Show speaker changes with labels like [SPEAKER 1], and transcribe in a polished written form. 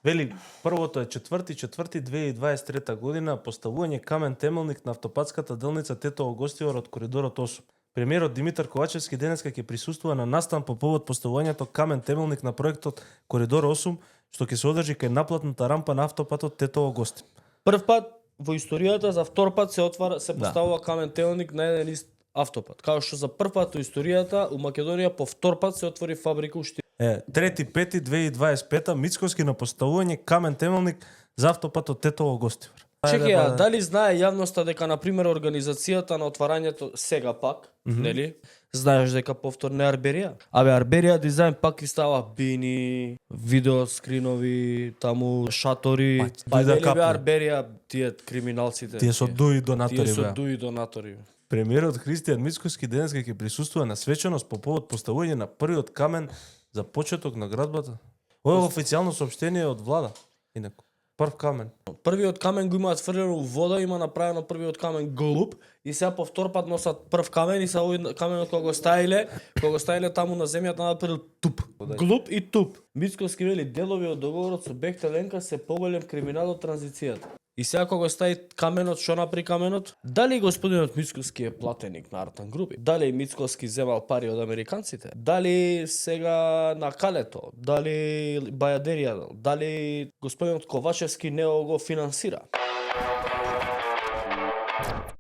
[SPEAKER 1] Вели, првото е 4.4.2023 година, поставување камен темелник на автопатската делница Тетово Гостивар од коридорот 8. Премиерот Димитар Ковачевски денеска ќе присуствува на настан по повод поставувањето камен темелник на проектот Коридор 8, што ќе се одржи кај наплатната рампа на автопатот Тетово Гостив.
[SPEAKER 2] Прв пат во историјата, за втор пат се поставува камен темелник на еден ист автопат. Како што за прв пат во историјата у Македонија по втор пат се отвори фабрика уште.
[SPEAKER 1] 3.5.2025 Мицкоски на поставување камен темелник за автопатот Тетово Гостивар.
[SPEAKER 2] Чекај, дали знае јавноста дека на пример организацијата на отварањето сега пак, нели? Знаеш дека повтор не Арберија? Абе Арберија дизајн пак и става бини, видеоскринови, таму шатори. Па нели бе Арберија тие криминалците?
[SPEAKER 1] Тие со дуи донатори.
[SPEAKER 2] Тие со дуи донатори.
[SPEAKER 1] Премиерот Христијан Мицкоски денеска ќе присуствува на свеченост по повод поставување на првиот камен за почеток на градбата. Ова е официјално соопштение од влада. Инаку прв камен.
[SPEAKER 2] Првиот камен го имаат фрлено у вода, има направено првиот камен голуб и сега по втор пат носат прв камен и са овој каменот кога го ставиле таму на земјата направил туп. Глуп и туп. Мицкоски вели делови од договорот со Бехтел Енка се поголем криминал од транзицијата. И сега кога стави каменот, што направи каменот? Дали господинот Мицкоски е платеник на Артан Групи? Дали Мицкоски земал пари од американците? Дали сега на Калето? Дали Бајадерија? Дали господинот Ковачевски не го финансира?